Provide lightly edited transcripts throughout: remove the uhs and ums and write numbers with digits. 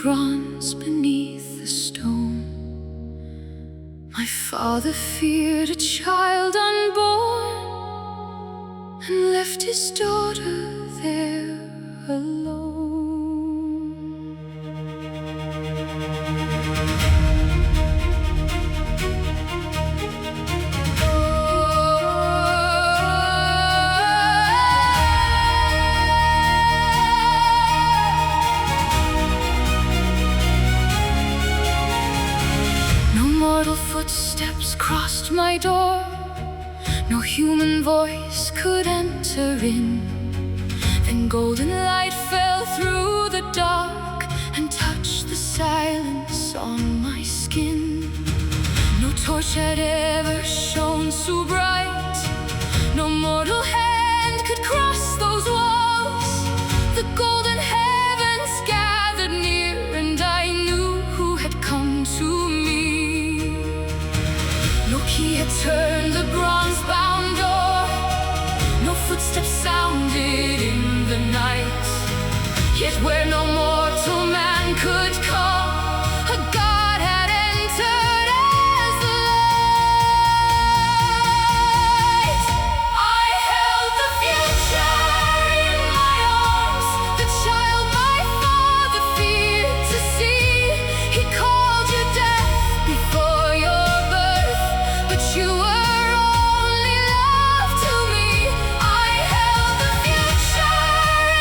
bronze beneath the stone. My father feared a child unborn and left his daughter there alone. Mortal footsteps crossed my door. No human voice could enter in. Then golden light fell through the dark and touched the silence on my skin. No torch had ever shone so bright. No mortal hand could cross those walls. The golden heavens gathered near, and I knew who had come to me. No key had turned the bronze-bound door. No footsteps sounded in the night. Yet where no mortal man could come, a god had entered as the light. I held the future in my arms, the child my father feared to see. He called you death before your birth, but you were only love to me. I held the future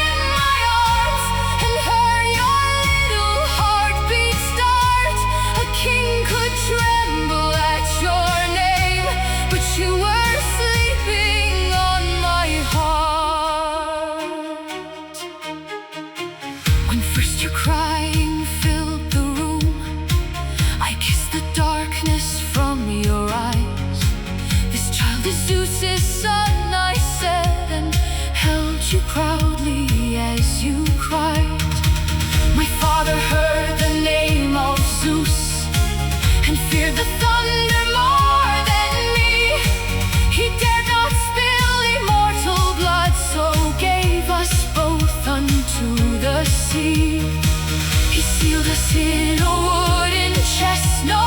in my arms and heard your little heartbeat start. A king could tremble at your name, but you were sleeping on my heart. When first your crying filled the room, I kissed the darkness from your eyes. This child is Zeus's son, I said, and held you proudly as you cried. My father heard the name of Zeus and feared the thunder more than me. He dared not spill immortal blood, so gave us both unto the sea. He sealed us in a wooden chest, no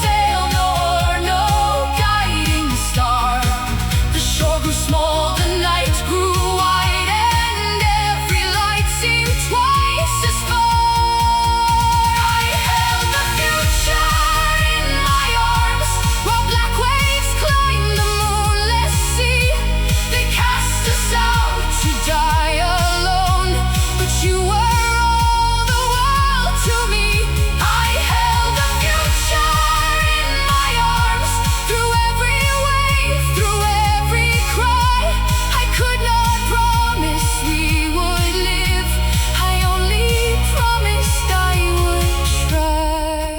sail nor no guiding star. The shore grew small, the night grew wide, and every light seemed twice as far. I held the future in my arms while black waves climbed the moonless sea. They cast us out to die alone, but you were all the world to me. I held the future in my arms through every wave, through every cry. I could not promise we would live, I only promised I would try.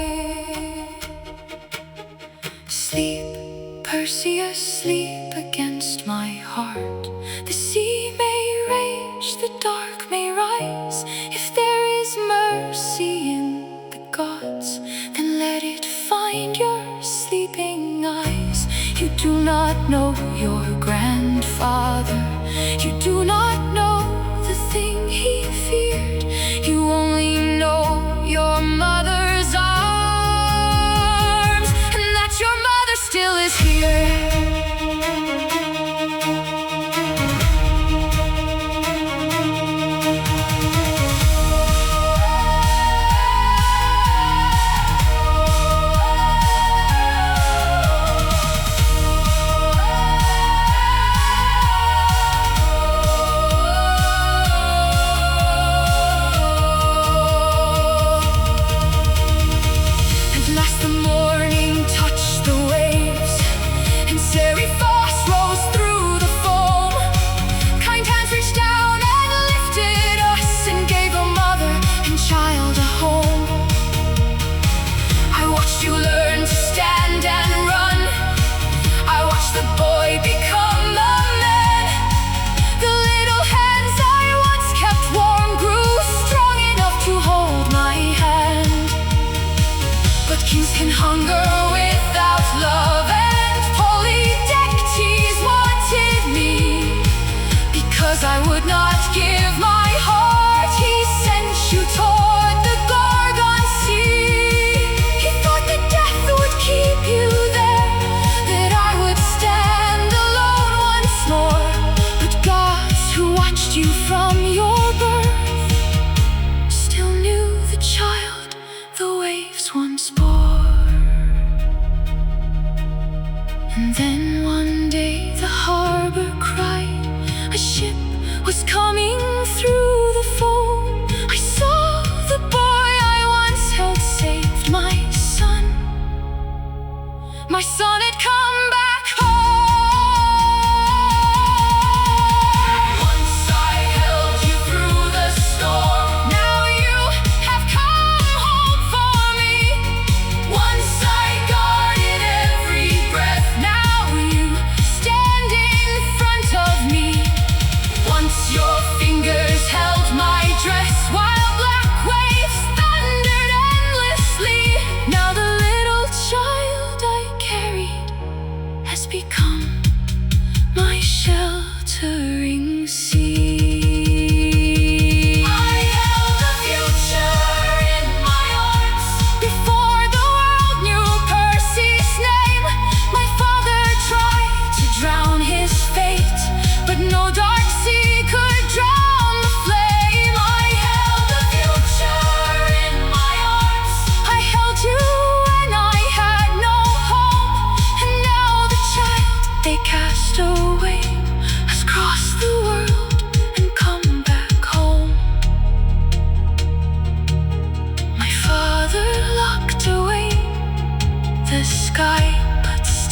Sleep, Perseus, sleep against my heart. The sea may rage, the dark may rise. If there is mercy in the gods, then let it find your sleeping eyes. You do not know your grandfather. You do not know the thing he feared. You only know your mother's arms, and that your mother still is here.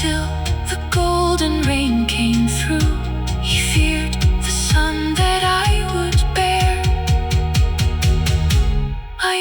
still the golden rain came through. He feared the son that I would bear. I